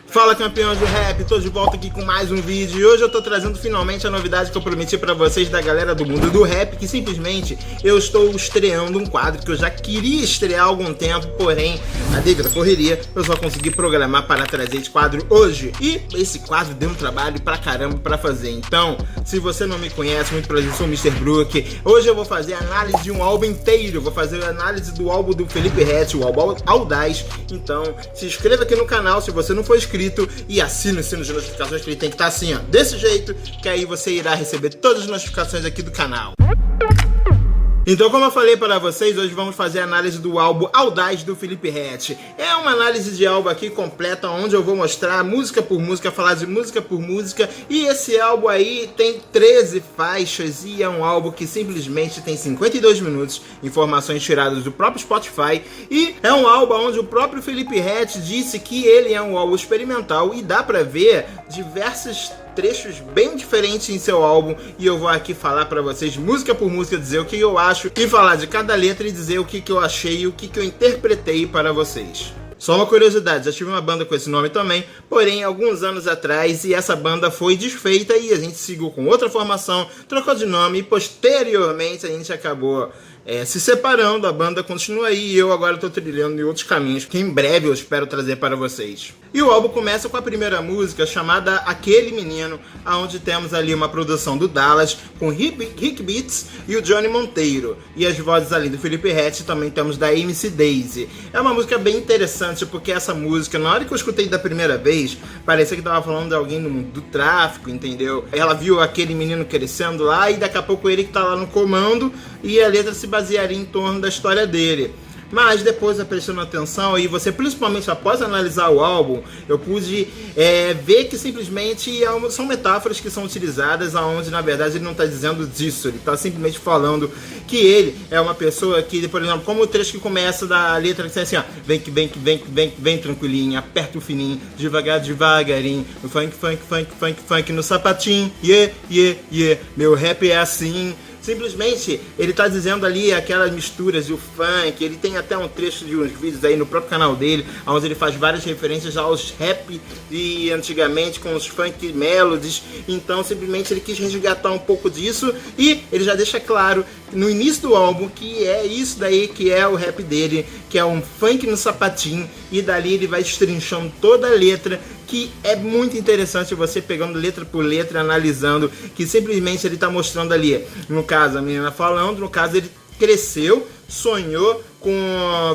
Fala, campeões do rap, tô de volta aqui com mais um vídeo e hoje eu tô trazendo finalmente a novidade que eu prometi pra vocês da galera do mundo do rap, que simplesmente eu estou estreando um quadro que eu já queria estrear há algum tempo, porém, a devido à correria, eu só consegui programar para trazer esse quadro hoje. E esse quadro deu um trabalho pra caramba pra fazer, então, se você não me conhece, muito prazer, eu sou o Mr. Brook. Hoje eu vou fazer a análise de um álbum inteiro, vou fazer a análise do álbum do Felipe Ret, o álbum Audaz. Então, se inscreva aqui no canal se você não for inscrito e assina o sino de notificações, que ele tem que estar assim, ó, desse jeito, que aí você irá receber todas as notificações aqui do canal. Então, como eu falei para vocês, hoje vamos fazer a análise do álbum Audaz do Felipe Ret. É uma análise de álbum aqui completa, onde eu vou mostrar música por música, falar de música por música. E esse álbum aí tem 13 faixas e é um álbum que simplesmente tem 52 minutos, informações tiradas do próprio Spotify. E é um álbum onde o próprio Felipe Ret disse que ele é um álbum experimental e dá para ver diversos trechos bem diferentes em seu álbum, e eu vou aqui falar pra vocês música por música, dizer o que eu acho e falar de cada letra e dizer o que eu achei e o que eu interpretei para vocês. Só uma curiosidade, já tive uma banda com esse nome também, porém alguns anos atrás, e essa banda foi desfeita e a gente seguiu com outra formação, trocou de nome e posteriormente a gente acabou se separando. A banda continua aí e eu agora estou trilhando em outros caminhos que em breve eu espero trazer para vocês. E o álbum começa com a primeira música, chamada Aquele Menino, onde temos ali uma produção do Dallas com Rick Beats e o Johnny Monteiro, e as vozes ali do Felipe Ret, também temos da MC Daisy. É uma música bem interessante porque essa música, na hora que eu escutei da primeira vez, parecia que tava falando de alguém do tráfico, entendeu? Ela viu aquele menino crescendo lá e daqui a pouco ele que tá lá no comando, e a letra se basearia em torno da história dele. Mas depois, prestando atenção, e você principalmente após analisar o álbum, eu pude ver que simplesmente são metáforas que são utilizadas, onde na verdade ele não está dizendo disso, ele está simplesmente falando que ele é uma pessoa que, por exemplo, como o trecho que começa da letra, que é assim, ó, vem que vem que vem que vem que vem tranquilinho, aperta o fininho, devagar, devagarinho, no funk, funk, funk, funk, funk, no sapatinho, yeah, yeah, yeah, meu rap é assim. Simplesmente, ele tá dizendo ali aquelas misturas e o funk. Ele tem até um trecho de uns vídeos aí no próprio canal dele, onde ele faz várias referências aos rap de antigamente, com os funk melodies. Então, simplesmente, ele quis resgatar um pouco disso. E ele já deixa claro, no início do álbum, que é isso daí que é o rap dele, que é um funk no sapatinho. E dali ele vai destrinchando toda a letra, que é muito interessante você pegando letra por letra, analisando, que simplesmente ele está mostrando ali, no caso a menina falando, no caso ele cresceu, sonhou com,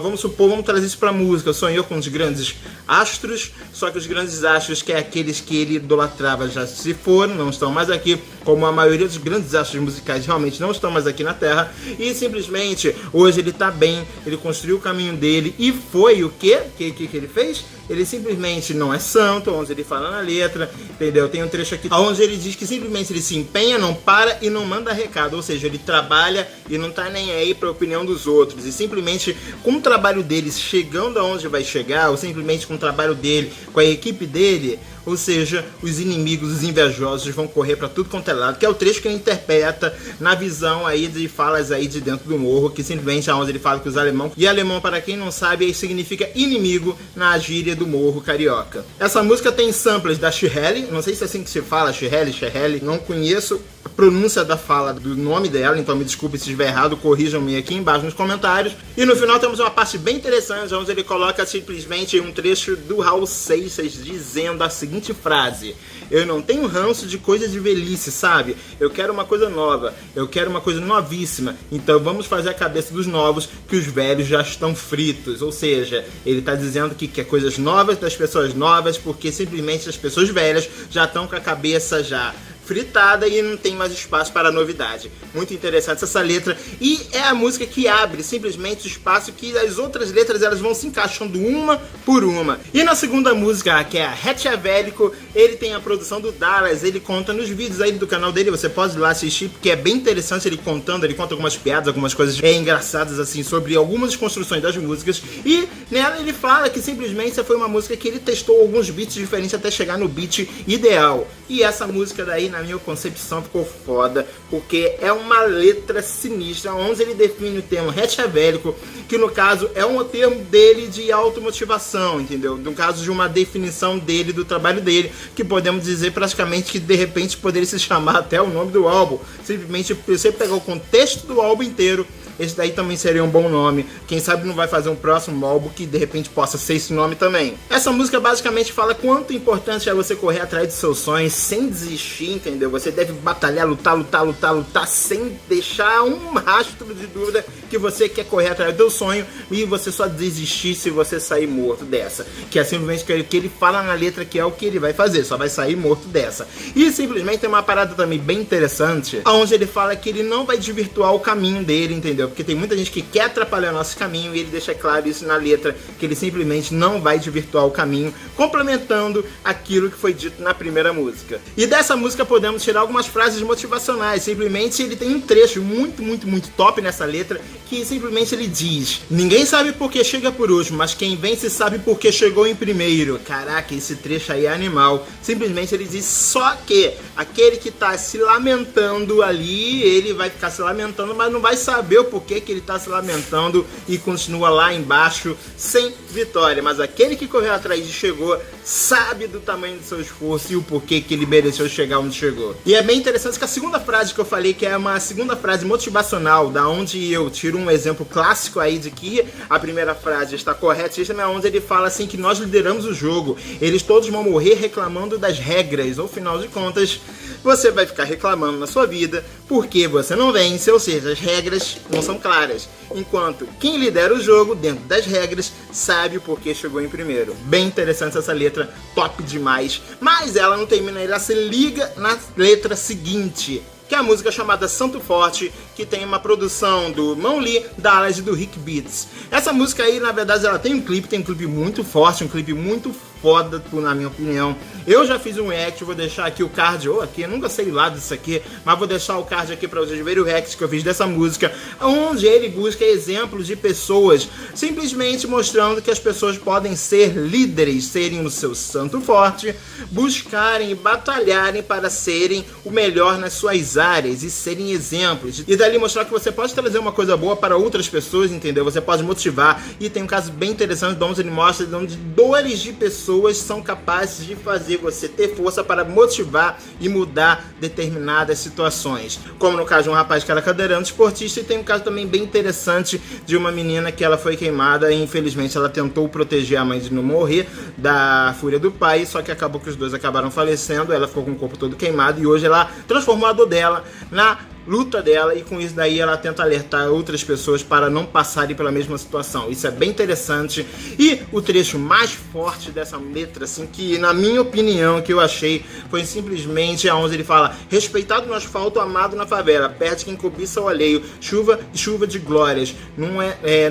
vamos supor, vamos trazer isso pra música, sonhou com os grandes astros, só que os grandes astros, que é aqueles que ele idolatrava, já se foram, não estão mais aqui, como a maioria dos grandes astros musicais realmente não estão mais aqui na Terra, e simplesmente hoje ele tá bem, ele construiu o caminho dele, e foi o que ele fez? Ele simplesmente não é santo, onde ele fala na letra, entendeu? Tem um trecho aqui onde ele diz que simplesmente ele se empenha, não para e não manda recado, ou seja, ele trabalha e não tá nem aí pra opinião dos outros, e simplesmente com o trabalho dele chegando aonde vai chegar, ou simplesmente com o trabalho dele, com a equipe dele, ou seja, os inimigos, os invejosos vão correr pra tudo quanto é lado, que é o trecho que ele interpreta na visão aí de falas aí de dentro do morro, que simplesmente é onde ele fala que os alemão, e alemão, para quem não sabe, aí significa inimigo na gíria do morro carioca. Essa música tem samples da Shirley, não sei se é assim que se fala, Shirley, não conheço a pronúncia da fala do nome dela, então me desculpe se estiver errado, corrijam-me aqui embaixo nos comentários. E no final temos uma parte bem interessante, onde ele coloca simplesmente um trecho do Raul Seixas dizendo a seguinte frase: eu não tenho ranço de coisa de velhice, sabe? Eu quero uma coisa nova, eu quero uma coisa novíssima, então vamos fazer a cabeça dos novos, que os velhos já estão fritos. Ou seja, ele está dizendo que quer coisas novas das pessoas novas, porque simplesmente as pessoas velhas já estão com a cabeça já fritada e não tem mais espaço para novidade. Muito interessante essa letra, e é a música que abre simplesmente o espaço que as outras letras elas vão se encaixando uma por uma. E na segunda música, que é a Rechavélico, ele tem a produção do Dallas, ele conta nos vídeos aí do canal dele, você pode ir lá assistir, porque é bem interessante ele contando, ele conta algumas piadas, algumas coisas engraçadas assim, sobre algumas construções das músicas, e nela ele fala que simplesmente essa foi uma música que ele testou alguns beats diferentes até chegar no beat ideal. E essa música daí, na na minha concepção ficou foda, porque é uma letra sinistra, onde ele define o termo rechavélico, que no caso é um termo dele de automotivação, entendeu? No caso de uma definição dele, do trabalho dele, que podemos dizer praticamente que de repente poderia se chamar até o nome do álbum. Simplesmente você pegar o contexto do álbum inteiro, esse daí também seria um bom nome. Quem sabe não vai fazer um próximo álbum que de repente possa ser esse nome também. Essa música basicamente fala quanto importante é você correr atrás dos seus sonhos sem desistir, entendeu? Você deve batalhar, lutar sem deixar um rastro de dúvida que você quer correr atrás do sonho, e você só desistir se você sair morto dessa. Que é simplesmente o que ele fala na letra, que é o que ele vai fazer, só vai sair morto dessa. E simplesmente tem uma parada também bem interessante, onde ele fala que ele não vai desvirtuar o caminho dele, entendeu? Porque tem muita gente que quer atrapalhar o nosso caminho, e ele deixa claro isso na letra, que ele simplesmente não vai desvirtuar o caminho, complementando aquilo que foi dito na primeira música. E dessa música podemos tirar algumas frases motivacionais. Simplesmente ele tem um trecho muito top nessa letra, que simplesmente ele diz: ninguém sabe por que chega por último, mas quem vence sabe por que chegou em primeiro. Caraca, esse trecho aí é animal. Simplesmente ele diz só que aquele que tá se lamentando ali, ele vai ficar se lamentando, mas não vai saber o porquê que ele tá se lamentando e continua lá embaixo sem vitória. Mas aquele que correu atrás e chegou sabe do tamanho do seu esforço e o porquê que ele mereceu chegar onde chegou. E é bem interessante que a segunda frase que eu falei, que é uma segunda frase motivacional, da onde eu tiro um exemplo clássico aí de que a primeira frase está corretíssima, é onde ele fala assim que nós lideramos o jogo, eles todos vão morrer reclamando das regras, ou final de contas, você vai ficar reclamando na sua vida porque você não vence, ou seja, as regras não são claras. Enquanto quem lidera o jogo dentro das regras sabe o porquê chegou em primeiro. Bem interessante essa letra, top demais. Mas ela não termina aí, ela se liga na letra seguinte, que é a música chamada Santo Forte, que tem uma produção do Mão Lee, Dallas e do Rick Beats. Essa música aí, na verdade, ela tem um clipe muito forte, um clipe muito foda, na minha opinião. Eu já fiz um react, vou deixar aqui o card, ou aqui, eu nunca sei lá disso aqui, mas vou deixar o card aqui pra vocês verem o react que eu fiz dessa música, onde ele busca exemplos de pessoas, simplesmente mostrando que as pessoas podem ser líderes, serem o seu santo forte, buscarem e batalharem para serem o melhor nas suas áreas e serem exemplos. E dali mostrar que você pode trazer uma coisa boa para outras pessoas, entendeu? Você pode motivar. E tem um caso bem interessante de onde ele mostra onde dores de pessoas são capazes de fazer você ter força para motivar e mudar determinadas situações. Como no caso de um rapaz que era cadeirante esportista, e tem um caso também bem interessante de uma menina que ela foi queimada e infelizmente ela tentou proteger a mãe de não morrer da fúria do pai, só que acabou que os dois acabaram falecendo, ela ficou com o corpo todo queimado e hoje ela transformou a dor dela na luta dela, e com isso daí ela tenta alertar outras pessoas para não passarem pela mesma situação. Isso é bem interessante. E o trecho mais forte dessa letra, assim, que na minha opinião, que eu achei, foi simplesmente aonde ele fala: respeitado no asfalto, amado na favela, perde quem cobiça o alheio, chuva de glórias,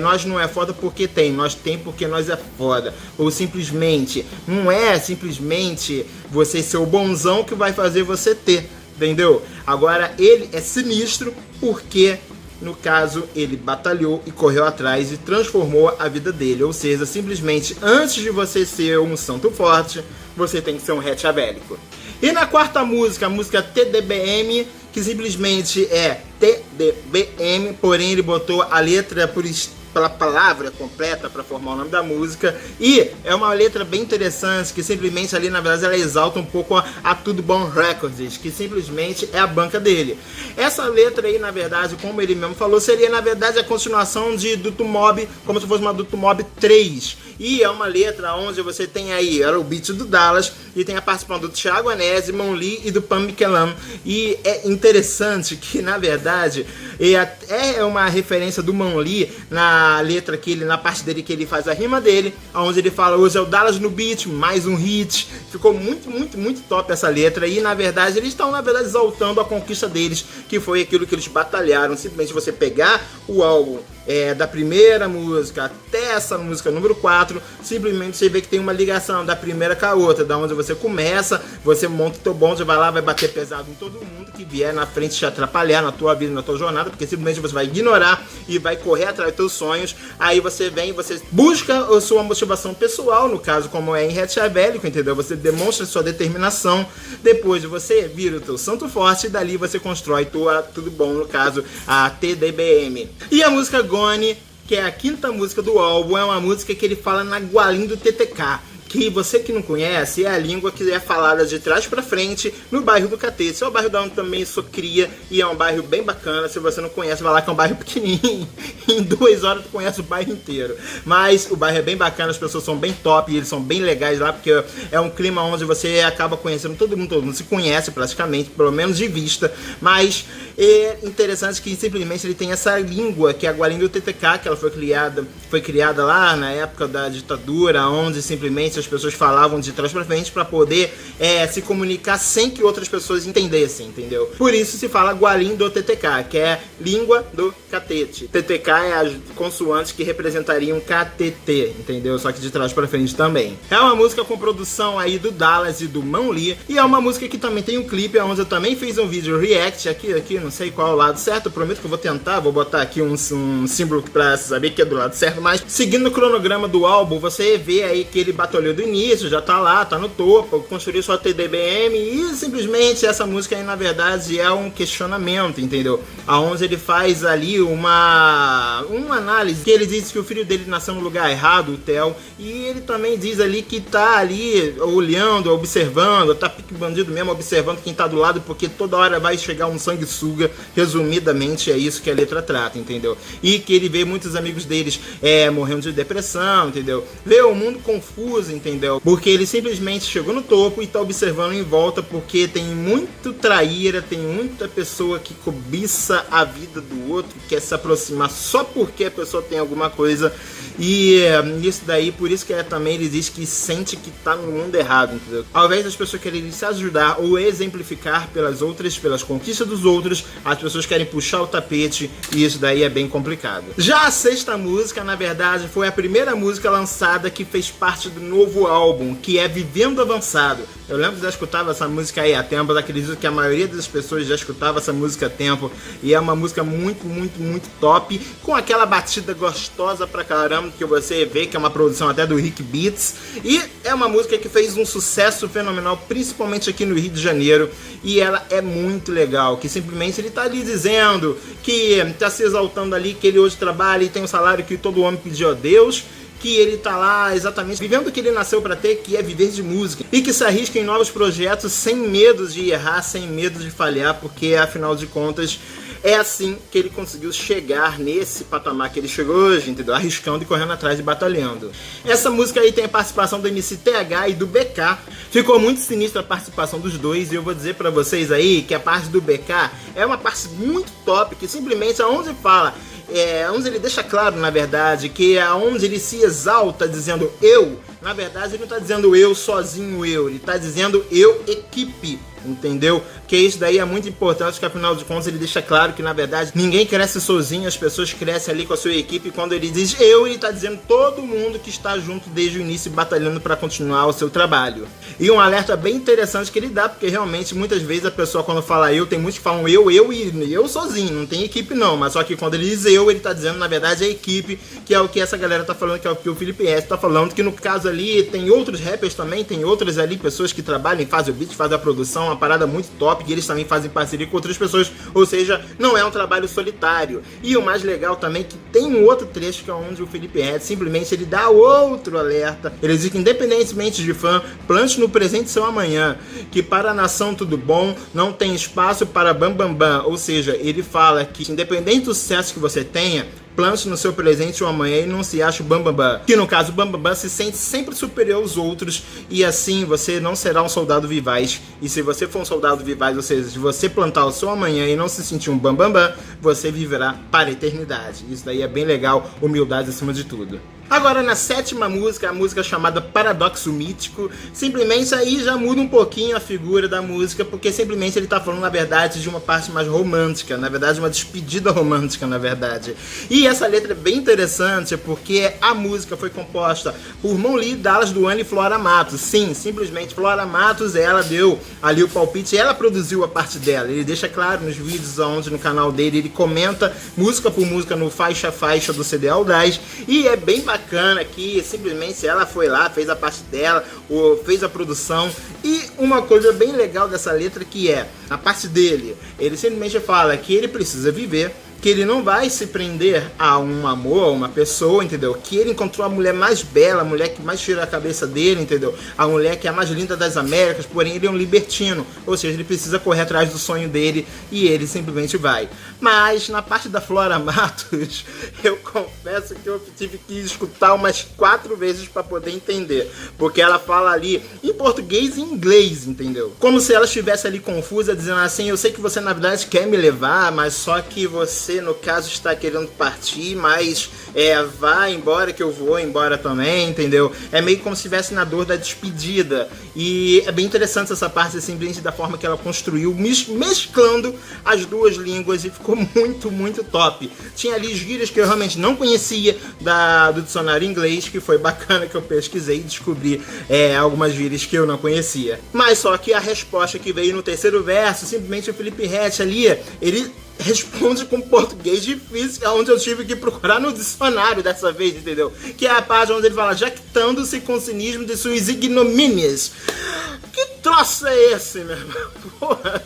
nós não é foda porque tem, nós tem porque nós é foda. Ou simplesmente, não é simplesmente você ser o bonzão que vai fazer você ter, entendeu? Agora ele é sinistro porque, no caso, ele batalhou e correu atrás e transformou a vida dele. Ou seja, simplesmente antes de você ser um santo forte, você tem que ser um rechavélico. E na quarta música, a música TDBM, que simplesmente é TDBM, porém ele botou a letra pela palavra completa para formar o nome da música, e é uma letra bem interessante, que simplesmente ali na verdade ela exalta um pouco a Tudo Bom Records, que simplesmente é a banca dele. Essa letra aí, na verdade, como ele mesmo falou, seria na verdade a continuação de Duto Mob, como se fosse uma Duto Mob 3, e é uma letra onde você tem aí, era o beat do Dallas, e tem a participação do Thiago Anese, Mão Lee e do Pam Miquelan. E é interessante que, na verdade, é uma referência do Mão Lee na letra que ele, na parte dele que ele faz a rima dele, onde ele fala: hoje é o Dallas no beat, mais um hit. Ficou muito top essa letra, e na verdade eles estão exaltando a conquista deles, que foi aquilo que eles batalharam. Simplesmente você pegar o álbum da primeira música até essa música número 4, simplesmente você vê que tem uma ligação da primeira com a outra, da onde você começa, você monta o teu bonde, vai lá, vai bater pesado em todo mundo que vier na frente te atrapalhar na tua vida, na tua jornada, porque simplesmente você vai ignorar e vai correr atrás dos teus sonhos. Aí você vem, você busca a sua motivação pessoal, no caso como é em Reykjavik, entendeu? Você demonstra sua determinação, depois você vira o teu santo forte e dali você constrói tudo bom, no caso a TDBM. E a música Gone, que é a 5ª música do álbum, é uma música que ele fala na Gwalim do TTK, que você que não conhece, é a língua que é falada de trás pra frente no bairro do Catete. É o bairro da onde também sou cria e é um bairro bem bacana. Se você não conhece, vai lá que é um bairro pequenininho. Em 2 horas tu conhece o bairro inteiro. Mas o bairro é bem bacana, as pessoas são bem top e eles são bem legais lá, porque é um clima onde você acaba conhecendo todo mundo se conhece praticamente, pelo menos de vista. Mas é interessante que simplesmente ele tem essa língua, que é a Gwalim do TTK, que ela foi criada lá na época da ditadura, onde simplesmente as pessoas falavam de trás pra frente para poder se comunicar sem que outras pessoas entendessem, entendeu? Por isso se fala Gwalim do TTK, que é língua do catete. TTK é as consoantes que representariam KTT, entendeu? Só que de trás pra frente também. É uma música com produção aí do Dallas e do Mão Lee, e é uma música que também tem um clipe, onde eu também fiz um vídeo react, aqui, não sei qual é o lado certo, eu prometo que eu vou tentar, vou botar aqui um símbolo pra saber que é do lado certo, mas seguindo o cronograma do álbum, você vê aí que ele batalhou do início, já tá lá, tá no topo, construiu sua TDBM e simplesmente essa música aí na verdade é um questionamento, entendeu? Aonde ele faz ali uma análise, que ele diz que o filho dele nasceu no lugar errado, o Theo, e ele também diz ali que tá ali olhando, observando, tá pique bandido mesmo, observando quem tá do lado, porque toda hora vai chegar um sanguessuga, resumidamente é isso que a letra trata, entendeu? E que ele vê muitos amigos deles morrendo de depressão, entendeu? Vê o mundo confuso, entendeu? Porque ele simplesmente chegou no topo e tá observando em volta, porque tem muito traíra, tem muita pessoa que cobiça a vida do outro, quer se aproximar só porque a pessoa tem alguma coisa, e isso daí, por isso que também ele diz que sente que tá no mundo errado, entendeu? Ao invés das pessoas quererem se ajudar ou exemplificar pelas outras, pelas conquistas dos outros, as pessoas querem puxar o tapete, e isso daí é bem complicado. Já a 6ª música, na verdade, foi a primeira música lançada que fez parte do novo álbum, que é Vivendo Avançado. Eu lembro que já escutava essa música aí há tempo, acredito que a maioria das pessoas já escutava essa música há tempo, e é uma música muito, muito, muito top, com aquela batida gostosa pra caramba, que você vê que é uma produção até do Rick Beats, e é uma música que fez um sucesso fenomenal, principalmente aqui no Rio de Janeiro, e ela é muito legal, que simplesmente ele tá ali dizendo que tá se exaltando ali, que ele hoje trabalha e tem um salário que todo homem pediu a Deus, que ele tá lá exatamente vivendo o que ele nasceu para ter, que é viver de música, e que se arrisca em novos projetos sem medo de errar, sem medo de falhar, porque afinal de contas é assim que ele conseguiu chegar nesse patamar que ele chegou hoje, entendeu? Arriscando e correndo atrás e batalhando. Essa música aí tem a participação do MC TH e do BK. Ficou muito sinistra a participação dos dois, e eu vou dizer pra vocês aí que a parte do BK é uma parte muito top, que simplesmente aonde fala, onde ele deixa claro, na verdade, que é onde ele se exalta dizendo eu, na verdade ele não tá dizendo eu sozinho, ele tá dizendo eu equipe, entendeu? Que isso daí é muito importante, que afinal de contas ele deixa claro que na verdade ninguém cresce sozinho, as pessoas crescem ali com a sua equipe, e quando ele diz eu, ele tá dizendo todo mundo que está junto desde o início batalhando para continuar o seu trabalho. E um alerta bem interessante que ele dá, porque realmente muitas vezes a pessoa quando fala eu, tem muitos que falam eu e eu sozinho, não tem equipe não, mas só que quando ele diz eu, ele tá dizendo na verdade a equipe, que é o que essa galera tá falando, que é o que o Felipe S tá falando, que no caso ali tem outros rappers também, tem outras ali pessoas que trabalham, fazem o beat, fazem a produção, uma parada muito top, que eles também fazem parceria com outras pessoas, ou seja, não é um trabalho solitário. E o mais legal também é que tem um outro trecho que é onde o Felipe Red simplesmente ele dá outro alerta. Ele diz que independentemente de fã, plante no presente seu amanhã, que para a nação tudo bom, não tem espaço para bambambam, ou seja, ele fala que independente do sucesso que você tenha, plante no seu presente o amanhã e não se acha o bambambam. Que no caso o bambambam se sente sempre superior aos outros, e assim você não será um soldado vivaz. E se você for um soldado vivaz, ou seja, se você plantar o seu amanhã e não se sentir um bambambam, você viverá para a eternidade. Isso daí é bem legal, humildade acima de tudo. Agora na sétima música, a música chamada Paradoxo Mítico, simplesmente aí já muda um pouquinho a figura da música, porque simplesmente ele tá falando na verdade de uma parte mais romântica, na verdade uma despedida romântica na verdade. E essa letra é bem interessante porque a música foi composta por Mon Lee, Dallas Duane e Flora Matos. Sim, simplesmente Flora Matos, ela deu ali o palpite, ela produziu a parte dela. Ele deixa claro nos vídeos onde no canal dele ele comenta música por música no faixa a faixa do CD Audaz, e é bem bacana que simplesmente ela foi lá, fez a parte dela, fez a produção. E uma coisa bem legal dessa letra que é, a parte dele, ele simplesmente fala que ele precisa viver, que ele não vai se prender a um amor, a uma pessoa, entendeu? Que ele encontrou a mulher mais bela, a mulher que mais tira a cabeça dele, entendeu? A mulher que é a mais linda das Américas, porém ele é um libertino, ou seja, ele precisa correr atrás do sonho dele e ele simplesmente vai. Mas na parte da Flora Matos, eu confesso que eu tive que escutar umas 4 vezes para poder entender, porque ela fala ali em português e em inglês, entendeu? Como se ela estivesse ali confusa, dizendo assim, eu sei que você na verdade quer me levar, mas só que você no caso está querendo partir, mas vá embora que eu vou embora também, entendeu? É meio como se estivesse na dor da despedida. E é bem interessante essa parte, simplesmente da forma que ela construiu, mesclando as duas línguas, e ficou muito, muito top. Tinha ali gírias que eu realmente não conhecia do dicionário inglês, que foi bacana que eu pesquisei e descobri algumas gírias que eu não conhecia. Mas só que a resposta que veio no terceiro verso, simplesmente o Felipe Ret ali, ele responde com português difícil, onde eu tive que procurar no dicionário dessa vez, entendeu? Que é a página onde ele fala, jactando-se com o cinismo de suas ignomínias. Que troço é esse, meu irmão? Porra.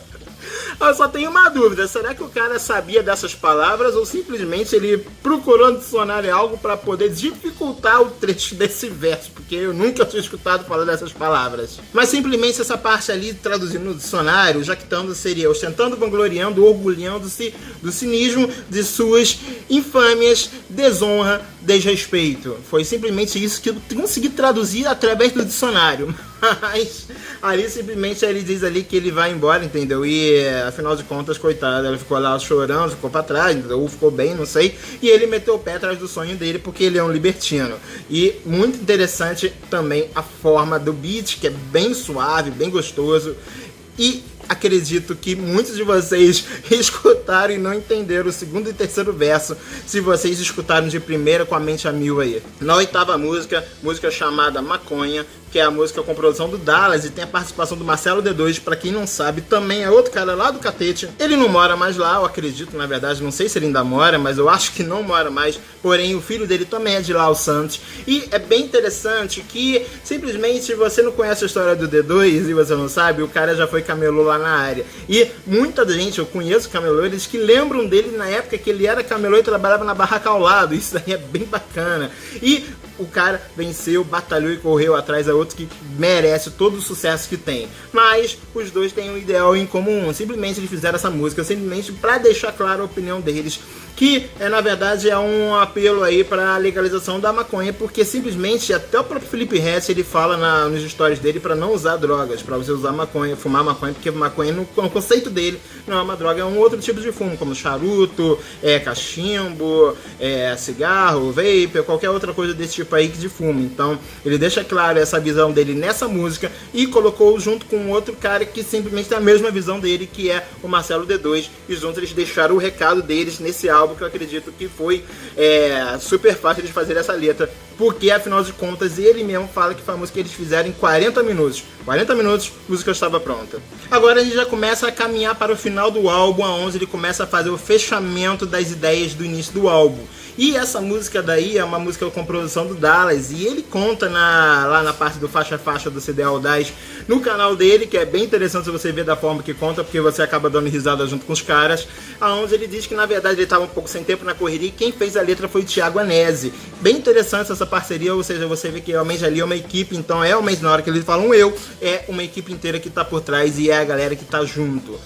Eu só tenho uma dúvida, será que o cara sabia dessas palavras ou simplesmente ele procurou no dicionário algo para poder dificultar o trecho desse verso, porque eu nunca tinha escutado falar dessas palavras. Mas simplesmente essa parte ali, traduzindo no dicionário, jactando seria ostentando, vangloriando, orgulhando-se do cinismo de suas infâmias, desonra, desrespeito. Foi simplesmente isso que eu consegui traduzir através do dicionário. Mas ali simplesmente ele diz ali que ele vai embora, entendeu? E afinal de contas, coitada, ela ficou lá chorando, ficou pra trás, entendeu? Ou ficou bem, não sei. E ele meteu o pé atrás do sonho dele porque ele é um libertino. E muito interessante também a forma do beat, que é bem suave, bem gostoso. E acredito que muitos de vocês escutaram e não entenderam o segundo e terceiro verso, se vocês escutaram de primeira com a mente a mil aí. Na oitava música chamada Maconha, que é a música com produção do Dallas e tem a participação do Marcelo D2, pra quem não sabe, também é outro cara lá do Catete. Ele não mora mais lá, eu acredito, na verdade, não sei se ele ainda mora, mas eu acho que não mora mais, porém o filho dele também é de lá, o Santos. E é bem interessante que, simplesmente, você não conhece a história do D2 e você não sabe, o cara já foi camelô lá na área. E muita gente, eu conheço camelôs que lembram dele na época que ele era camelô e trabalhava na barraca ao lado, isso aí é bem bacana. E o cara venceu, batalhou e correu atrás, é outro que merece todo o sucesso que tem. Mas os dois têm um ideal em comum, simplesmente eles fizeram essa música simplesmente para deixar clara a opinião deles, que na verdade é um apelo aí para a legalização da maconha, porque simplesmente até o próprio Felipe Ret ele fala nos stories dele para não usar drogas, para você usar maconha, fumar maconha, porque maconha no conceito dele não é uma droga, é um outro tipo de fumo, como charuto, cachimbo, cigarro, vape, qualquer outra coisa desse tipo aí de fumo. Então ele deixa claro essa visão dele nessa música e colocou junto com outro cara que simplesmente tem a mesma visão dele, que é o Marcelo D2, e juntos eles deixaram o recado deles nesse álbum, que eu acredito que foi super fácil de fazer essa letra, porque afinal de contas ele mesmo fala que foi a música que eles fizeram em 40 minutos. 40 minutos, a música estava pronta. Agora a gente já começa a caminhar para o final do álbum, onde ele começa a fazer o fechamento das ideias do início do álbum. E essa música daí é uma música com produção do Dallas, e ele conta lá na parte do faixa a faixa do CD Audaz no canal dele, que é bem interessante você ver da forma que conta, porque você acaba dando risada junto com os caras, aonde ele diz que na verdade ele estava um pouco sem tempo na correria, e quem fez a letra foi o Thiago Anese. Bem interessante essa parceria, ou seja, você vê que realmente ali é uma equipe, então realmente na hora que eles falam é uma equipe inteira que está por trás e é a galera que está junto.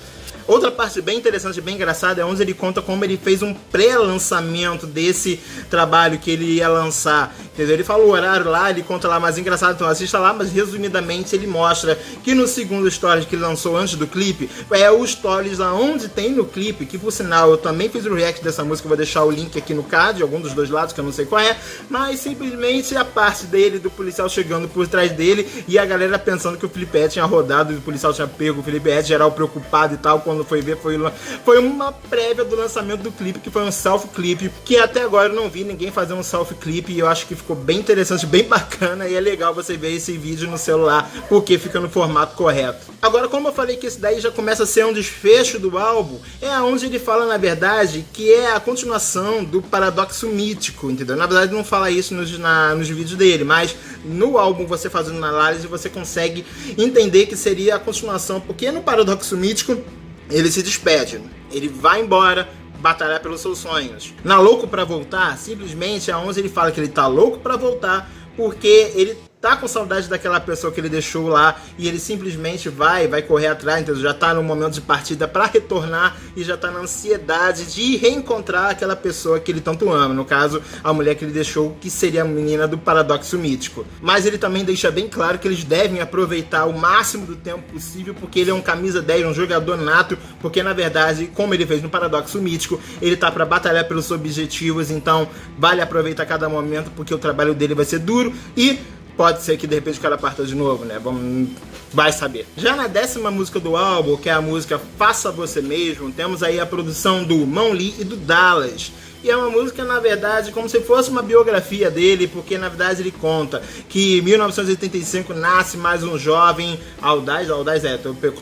Outra parte bem interessante, bem engraçada, é onde ele conta como ele fez um pré-lançamento desse trabalho que ele ia lançar, entendeu? Ele fala o horário lá, ele conta lá, mais engraçado, então assista lá, mas resumidamente ele mostra que no segundo stories que ele lançou antes do clipe, é o stories aonde tem no clipe, que por sinal eu também fiz o react dessa música, eu vou deixar o link aqui no card, algum dos dois lados, que eu não sei qual é, mas simplesmente a parte dele, do policial chegando por trás dele, e a galera pensando que o Felipe Ret tinha rodado, e o policial tinha pego o Felipe Ret, geral preocupado e tal, quando foi ver, foi uma prévia do lançamento do clipe, que foi um self-clipe, que até agora eu não vi ninguém fazer um self-clipe, e eu acho que ficou bem interessante, bem bacana, e é legal você ver esse vídeo no celular, porque fica no formato correto. Agora, como eu falei que esse daí já começa a ser um desfecho do álbum, é onde ele fala, na verdade, que é a continuação do Paradoxo Mítico, entendeu? Na verdade não fala isso nos vídeos dele, mas no álbum, você fazendo uma análise, você consegue entender que seria a continuação, porque no Paradoxo Mítico ele se despede, ele vai embora batalhar pelos seus sonhos. Na Louco Pra Voltar, simplesmente é onde ele fala que ele tá louco pra voltar, porque ele tá com saudade daquela pessoa que ele deixou lá, e ele simplesmente vai correr atrás, então já tá no momento de partida para retornar, e já tá na ansiedade de reencontrar aquela pessoa que ele tanto ama, no caso, a mulher que ele deixou, que seria a menina do Paradoxo Mítico. Mas ele também deixa bem claro que eles devem aproveitar o máximo do tempo possível, porque ele é um camisa 10, um jogador nato, porque na verdade, como ele fez no Paradoxo Mítico, ele tá para batalhar pelos seus objetivos, então vale aproveitar cada momento, porque o trabalho dele vai ser duro, e pode ser que de repente o cara parta de novo, né? Vai saber. Já na 10ª música do álbum, que é a música Faça Você Mesmo, temos aí a produção do Mão Lee e do Dallas. E é uma música, na verdade, como se fosse uma biografia dele, porque na verdade ele conta que em 1985 nasce mais um jovem audaz,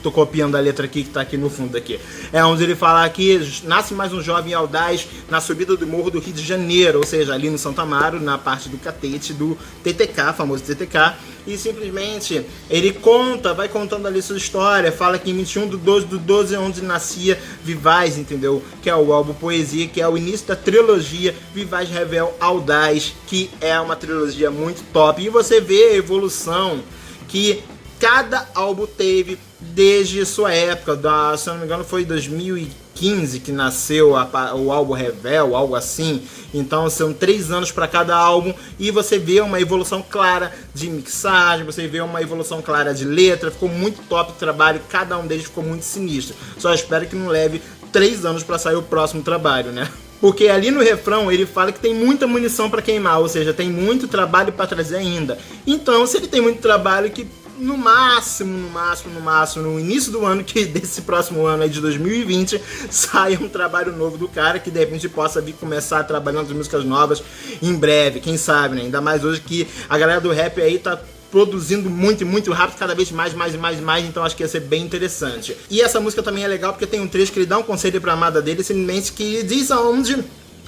tô copiando a letra aqui que tá aqui no fundo aqui. É onde ele fala que nasce mais um jovem audaz na subida do morro do Rio de Janeiro, ou seja, ali no Santo Amaro, na parte do catete do TTK, famoso TTK. E simplesmente ele vai contando ali sua história, fala que em 21/12 é onde nascia Vivaz, entendeu? Que é o álbum Poesia, que é o início da trilogia Vivaz Revel Audaz, que é uma trilogia muito top. E você vê a evolução que cada álbum teve desde sua época, se eu não me engano foi 2015 que nasceu o álbum Revel, algo assim. Então são 3 anos para cada álbum, e você vê uma evolução clara de mixagem, você vê uma evolução clara de letra, ficou muito top o trabalho, cada um deles ficou muito sinistro. Só espero que não leve 3 anos para sair o próximo trabalho, né? Porque ali no refrão ele fala que tem muita munição para queimar, ou seja, tem muito trabalho para trazer ainda. Então, se ele tem muito trabalho, que no máximo, no início do ano, que desse próximo ano aí de 2020, saia um trabalho novo do cara, que de repente possa vir começar trabalhando as músicas novas em breve, quem sabe, né? Ainda mais hoje que a galera do rap aí tá produzindo muito rápido, cada vez mais, então acho que ia ser bem interessante. E essa música também é legal porque tem um trecho que ele dá um conselho pra amada dele, simplesmente que diz aonde,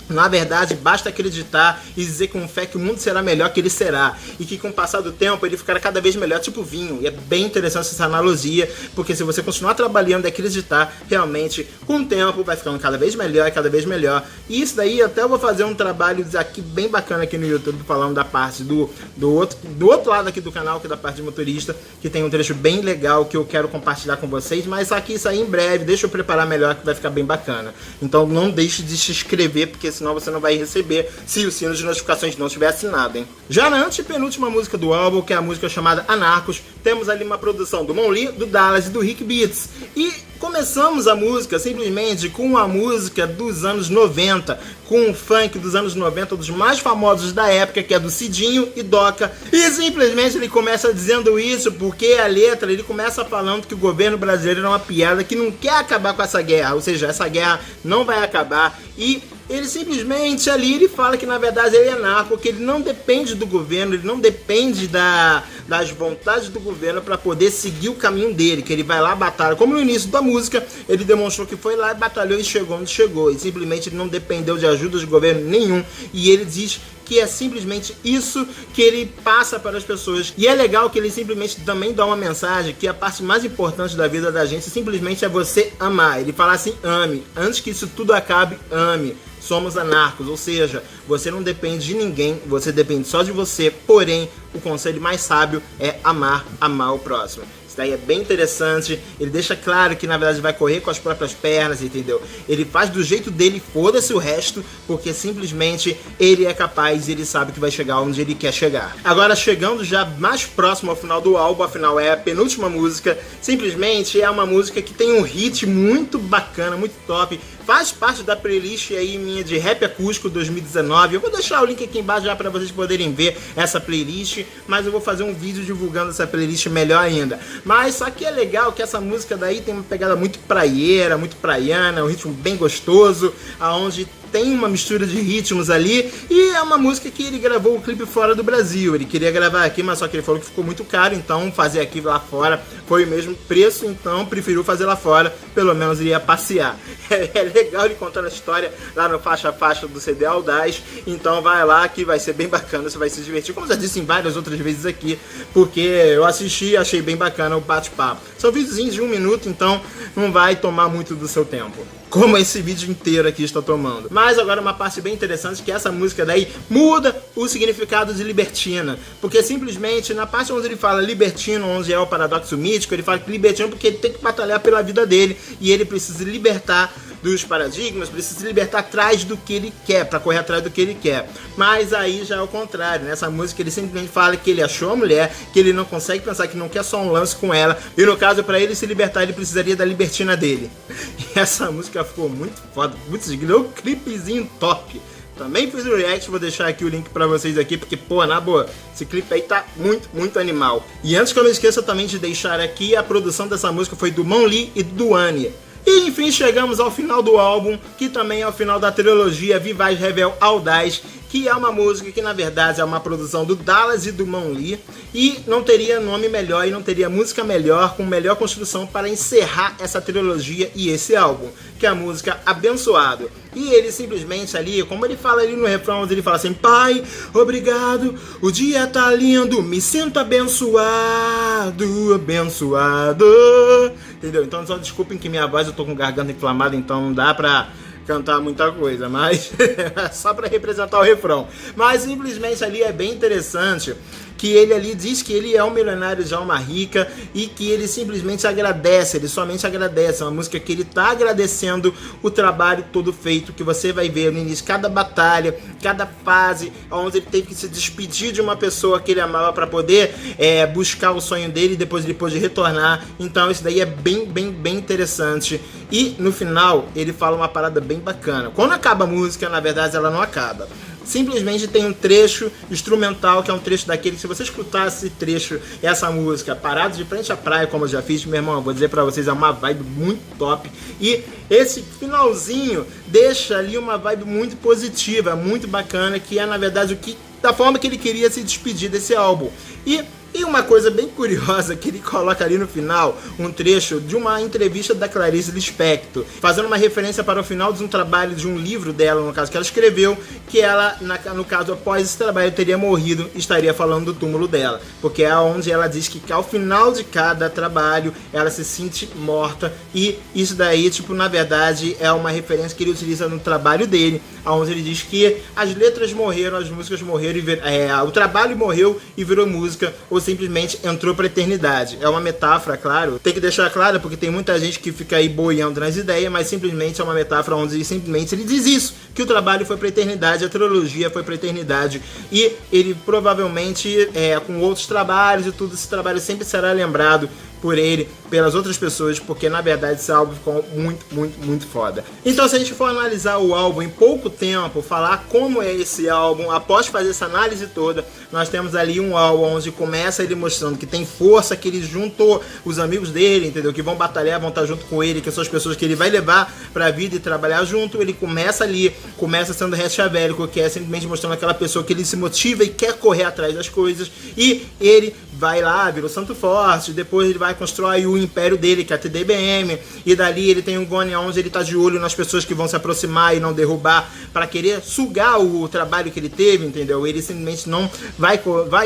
na verdade, basta acreditar e dizer com fé que o mundo será melhor que ele será, e que com o passar do tempo ele ficará cada vez melhor, tipo vinho. E é bem interessante essa analogia, porque se você continuar trabalhando e acreditar, realmente, com o tempo vai ficando cada vez melhor. E isso daí até eu vou fazer um trabalho aqui bem bacana aqui no YouTube, falando da parte do outro lado aqui do canal, que é da parte de motorista, que tem um trecho bem legal que eu quero compartilhar com vocês, mas aqui isso aí em breve, deixa eu preparar melhor, que vai ficar bem bacana. Então não deixe de se inscrever, porque senão você não vai receber se o sino de notificações não estiver assinado, hein? Já na antepenúltima música do álbum, que é a música chamada Anarcos, temos ali uma produção do Mão Lee, do Dallas e do Rick Beats. E começamos a música simplesmente com a música dos anos 90, com o funk dos anos 90, dos mais famosos da época, que é do Cidinho e Doca. E simplesmente ele começa dizendo isso porque a letra, ele começa falando que o governo brasileiro é uma piada, que não quer acabar com essa guerra, ou seja, essa guerra não vai acabar. E ele simplesmente ali, ele fala que na verdade ele é narco, que ele não depende do governo, ele não depende das vontades do governo para poder seguir o caminho dele, que ele vai lá batalhar, como no início da música, ele demonstrou que foi lá e batalhou e chegou onde chegou, e simplesmente ele não dependeu de ajuda de governo nenhum, e ele diz que é simplesmente isso que ele passa para as pessoas. E é legal que ele simplesmente também dá uma mensagem que a parte mais importante da vida da gente simplesmente é você amar. Ele fala assim: ame, antes que isso tudo acabe, ame. Somos anarcos, ou seja, você não depende de ninguém, você depende só de você, porém, o conselho mais sábio é amar o próximo. Isso daí é bem interessante. Ele deixa claro que na verdade vai correr com as próprias pernas, entendeu? Ele faz do jeito dele, foda-se o resto, porque simplesmente ele é capaz e ele sabe que vai chegar onde ele quer chegar. Agora, chegando já mais próximo ao final do álbum, afinal é a penúltima música, simplesmente é uma música que tem um hit muito bacana, muito top. Faz parte da playlist aí minha de Rap Acústico 2019. Eu vou deixar o link aqui embaixo já para vocês poderem ver essa playlist, mas eu vou fazer um vídeo divulgando essa playlist melhor ainda. Mas só que é legal que essa música daí tem uma pegada muito praieira, muito praiana, um ritmo bem gostoso, aonde tem uma mistura de ritmos ali, e é uma música que ele gravou o clipe fora do Brasil. Ele queria gravar aqui, mas só que ele falou que ficou muito caro, então fazer aqui lá fora foi o mesmo preço, então preferiu fazer lá fora, pelo menos ele ia passear. É legal ele contando a história lá no Faixa a Faixa do CD Audaz, então vai lá que vai ser bem bacana, você vai se divertir, como já disse em várias outras vezes aqui, porque eu assisti e achei bem bacana o bate-papo. São videozinhos de 1 minuto, então não vai tomar muito do seu tempo, como esse vídeo inteiro aqui está tomando. Mas agora uma parte bem interessante, que essa música daí muda o significado de libertina, porque simplesmente na parte onde ele fala libertino, onde é o paradoxo mítico, ele fala que libertino porque ele tem que batalhar pela vida dele, e ele precisa libertar dos paradigmas, precisa se libertar atrás do que ele quer, para correr atrás do que ele quer. Mas aí já é o contrário, nessa música ele simplesmente fala que ele achou a mulher, que ele não consegue pensar, que não quer só um lance com ela, e no caso para ele se libertar ele precisaria da libertina dele. E essa música ficou muito foda, muito seguida, um clipezinho top. Também fiz o react, vou deixar aqui o link pra vocês aqui, porque, pô, na boa, esse clipe aí tá muito, muito animal. E antes que eu me esqueça também de deixar aqui, a produção dessa música foi do Mon Lee e do Duane. E enfim, chegamos ao final do álbum, que também é o final da trilogia Vivaz Revel Audaz, que é uma música que na verdade é uma produção do Dallas e do Mon Lee, e não teria nome melhor e não teria música melhor, com melhor construção para encerrar essa trilogia e esse álbum, que é a música Abençoado. E ele simplesmente ali, como ele fala ali no refrão, ele fala assim: Pai, obrigado, o dia tá lindo, me sinto abençoado, abençoado. Entendeu? Então só desculpem que minha voz, eu tô com garganta inflamada, então não dá pra cantar muita coisa, mas só para representar o refrão. Mas simplesmente ali é bem interessante que ele ali diz que ele é um milionário de alma rica e que ele simplesmente agradece, ele somente agradece. É uma música que ele tá agradecendo o trabalho todo feito, que você vai ver no início, cada batalha, cada fase, onde ele teve que se despedir de uma pessoa que ele amava para poder buscar o sonho dele e depois ele pôde retornar. Então isso daí é bem interessante. E no final ele fala uma parada bem bacana. Quando acaba a música, na verdade ela não acaba. Simplesmente tem um trecho instrumental, que é um trecho daquele que, se você escutar esse trecho, essa música, parado de frente à praia, como eu já fiz, meu irmão, eu vou dizer pra vocês, é uma vibe muito top. E esse finalzinho deixa ali uma vibe muito positiva, muito bacana, que é, na verdade, da forma que ele queria se despedir desse álbum. E uma coisa bem curiosa que ele coloca ali no final, um trecho de uma entrevista da Clarice Lispector, fazendo uma referência para o final de um trabalho, de um livro dela, no caso, que ela escreveu, que ela, no caso, após esse trabalho, teria morrido e estaria falando do túmulo dela. Porque é onde ela diz que ao final de cada trabalho, ela se sente morta, e isso daí, tipo, na verdade, é uma referência que ele utiliza no trabalho dele, onde ele diz que as letras morreram, as músicas morreram, o trabalho morreu e virou música, ou simplesmente entrou pra eternidade. É uma metáfora, claro, tem que deixar claro, porque tem muita gente que fica aí boiando nas ideias, mas simplesmente é uma metáfora onde simplesmente ele diz isso, que o trabalho foi pra eternidade, a trilogia foi pra eternidade, e ele provavelmente, com outros trabalhos e tudo, esse trabalho sempre será lembrado por ele, pelas outras pessoas, porque na verdade esse álbum ficou muito foda. Então, se a gente for analisar o álbum em pouco tempo, falar como é esse álbum, após fazer essa análise toda, nós temos ali um álbum onde começa ele mostrando que tem força, que ele juntou os amigos dele, entendeu? Que vão batalhar, vão estar junto com ele, que são as pessoas que ele vai levar pra vida e trabalhar junto. Ele começa ali, começa sendo rechavélico, que é simplesmente mostrando aquela pessoa que ele se motiva e quer correr atrás das coisas, e ele vai lá, vira o Santo Forte, depois ele vai constrói o império dele, que é a TDBM, e dali ele tem um Gone onde ele tá de olho nas pessoas que vão se aproximar e não derrubar, para querer sugar o trabalho que ele teve, entendeu? Ele simplesmente não vai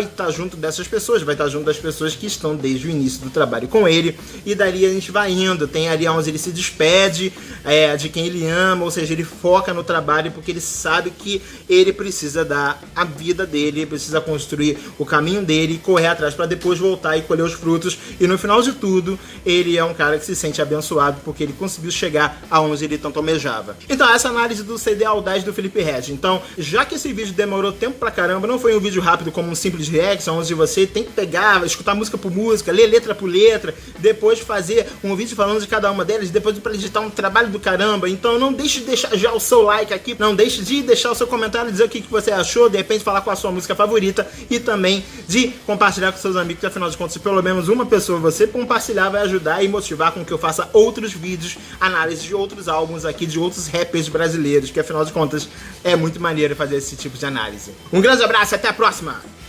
estar junto dessas pessoas, vai estar junto das pessoas que estão desde o início do trabalho com ele, e dali a gente vai indo, tem ali onde ele se despede de quem ele ama, ou seja, ele foca no trabalho, porque ele sabe que ele precisa dar a vida dele, precisa construir o caminho dele e correr atrás para pra depois voltar e colher os frutos. E no final de tudo, ele é um cara que se sente abençoado porque ele conseguiu chegar aonde ele tanto almejava. Então essa análise do CD Audaz do Felipe Ret. Então, já que esse vídeo demorou tempo pra caramba, não foi um vídeo rápido como um simples reaction, onde você tem que pegar, escutar música por música, ler letra por letra, depois fazer um vídeo falando de cada uma delas, depois pra editar um trabalho do caramba. Então não deixe de deixar já o seu like aqui, não deixe de deixar o seu comentário, dizer o que você achou, de repente falar com a sua música favorita e também de compartilhar com seus amigos, que afinal de contas, se pelo menos uma pessoa você compartilhar, vai ajudar e motivar com que eu faça outros vídeos, análise de outros álbuns aqui, de outros rappers brasileiros, que afinal de contas é muito maneiro fazer esse tipo de análise. Um grande abraço e até a próxima!